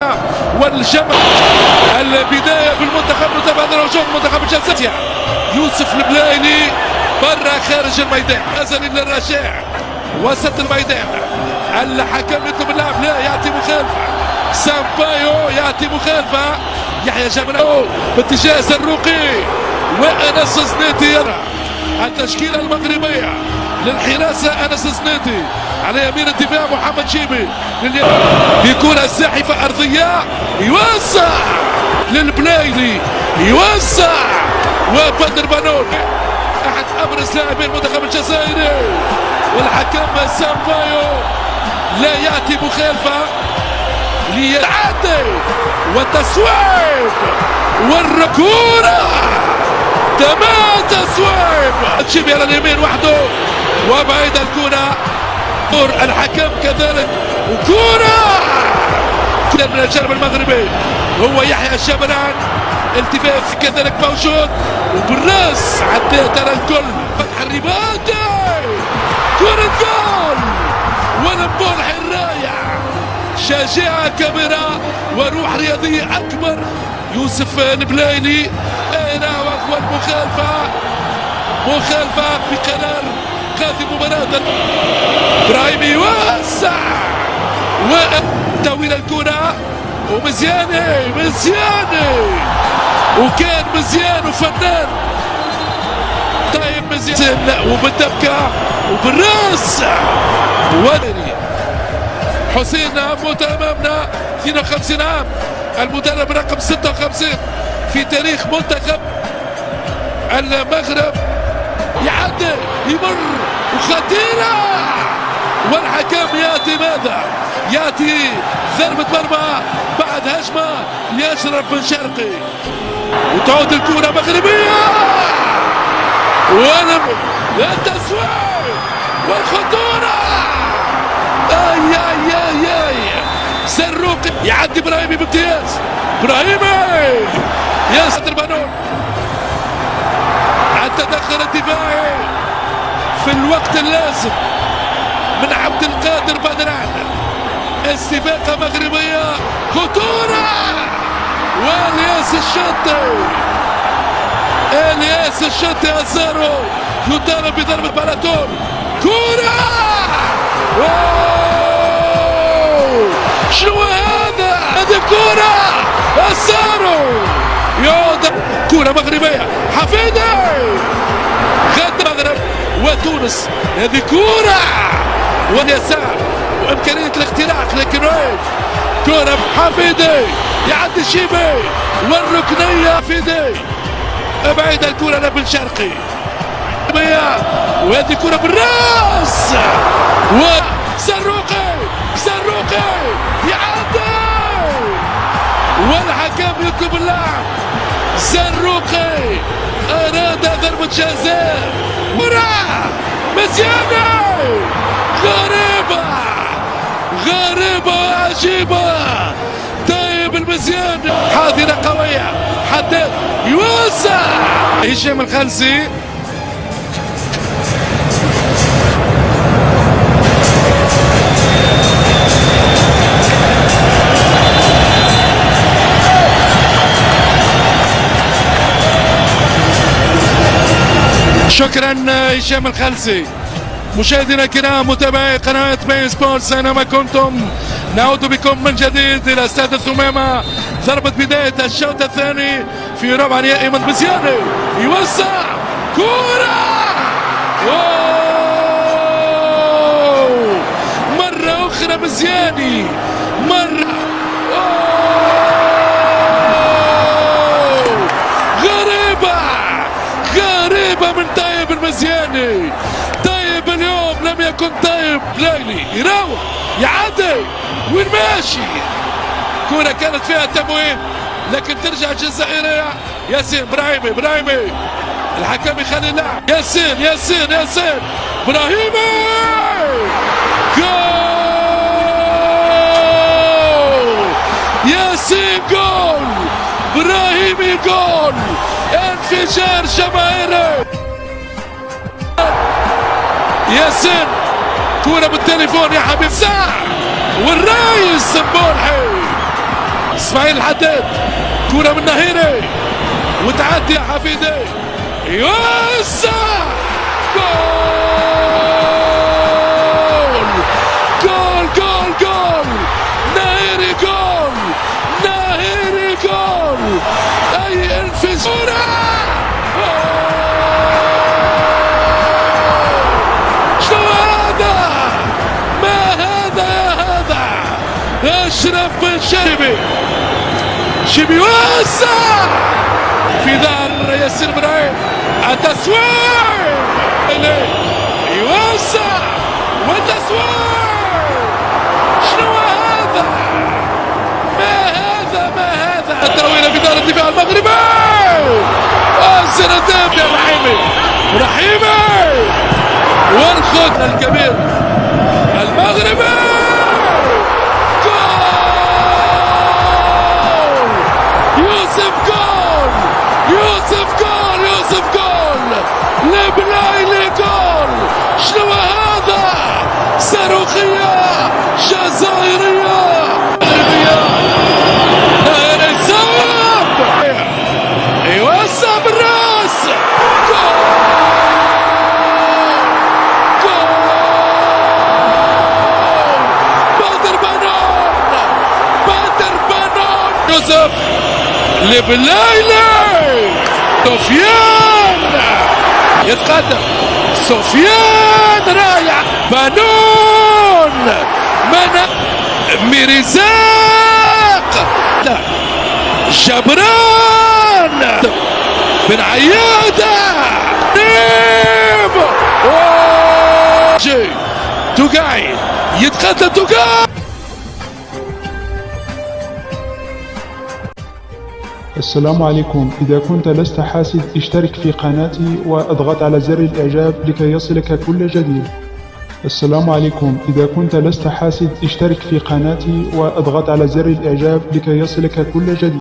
المغربية والجمع. البداية بالمنتخب نتابع هذا الهجوم المنتخب الجزائري. يوسف البلايلي برا خارج الميدان، أزل للرجاء وسط الميدان. الحكم يطلب اللاعب لا يعطي مخالفة. سامبايو يعطي مخالفة. يحيى جبران باتجاه زروقي وأنس زنيتي. التشكيلة المغربية للحراسة أنس زنيتي، على يمين الدفاع محمد شيبي بكرة زاحفة أرضية يوسع للبلايلي، يوسع وبدر بنون أحد أبرز لاعبين المنتخب الجزائري. والحكم سامبايو لا يعطي مخالفة ليعدي والتصويب والكورة تمام تصويب. تشيبي على اليمين وحده وبعيد الكرة. الحكم كذلك وكرة من الجانب المغربي هو يحيى جبران. التفاف كذلك موجود وبالراس عدى ترى الكل. فتح الرباطي كرة جول والبول الرايع. شجاعة كبيرة وروح رياضية أكبر. يوسف البلايلي والمخالفة بقرار قاضي مباراة. ابراهيم يوسع وتويل الكرة ومزياني وكان مزيان وفنان. طيب مزيان وبالدبكة وبالراس حسين موت امامنا 52 عام، المدرب رقم 56 في تاريخ منتخب المغرب. يعدي يمر وخطيرة والحكم ياتي ماذا؟ ياتي ضربة مرمى بعد هجمة لأشرف بن شرقي وتعود الكرة مغربية والتسويق والخطورة. اي زروقي يعدي ابراهيمي بامتياز. ابراهيمي ياسر بنون. التدخل الدفاعي في الوقت اللازم من عبد القادر بدران. استفاقة مغربية خطورة والياس الشطي الزارو يطالب بضربة بلاتون. كرة شنو هذا؟ هذه كرة الزارو كرة مغربية. حفيدي غد المغرب وتونس. هذه كرة واليسار وإمكانية الاختراق لكن كرة حفيدي يعدي شيبي والركنية. حفيدي بعيد الكرة لبن شرقي وهذه كرة بالراس وزروقي يعدي والحكم يطلب اللاعب. زروقي أراد ضربة جزاء. كرة مزيانة غريبة وعجيبة. طيب المزيان حاضرة قوية حداد يوسع. هشام الخلسي شكرا هشام الخلسي. مشاهدينا الكرام متابعي قناة بين سبورتس أينما كنتم، نعود بكم من جديد إلى استاد الثمامة. ضربة بداية الشوط الثاني في ربع نهائي من مزياني يوسع كرة مرة أخرى مزياني غريبة من طيب المزياني. طيب اليوم لم يكن طيب. بلايلي يراوغ يعدي وين ماشي. كرة كانت فيها تمويه لكن ترجع الجزائرية. ياسين ابراهيمي الحكم يخلي اللاعب ياسين ابراهيمي جول. ياسين جول. ابراهيمي جول. انفجار جماهيري. ياسين كرة بالتليفون يا حبيب ساعة والرايس سمبولحي اسماعيل الحداد، كرة من نهيري وتعدي يا حفيدي، يوسع جول جول جول جول، نهيري جول، نهيري جول، اي انفجار. شنو هذا؟ ما هذا يا هذا؟ اشرف بن شيبي، شيبي وسع في ظهر ياسر ابراهيم، التسويق يوسع والتسويق. شنو هذا؟ ما هذا؟ ما هذا؟ التروينه في دار الدفاع المغربي، الزندان يا رحيمي، رحيمي والخط الكبير المغربي، جول يوسف، جول يوسف، جول يوسف، جول لبلايلي، جول. شنو هذا؟ صاروخية جزائرية مغربية، نهر الزاب يوسع بالراس، جول جول، بدر بنون، بدر بنون، يوسف لبلايلي، سفيان يتقدم، سفيان رايح، بنون من ميرزاق، جبران بن عيادة، نيب جي توقعي، يتقدم توقعي. السلام عليكم. إذا كنت لست حاسد اشترك في قناتي واضغط على زر الإعجاب لكي يصلك كل جديد. السلام عليكم. إذا كنت لست حاسد اشترك في قناتي واضغط على زر الإعجاب لكي يصلك كل جديد.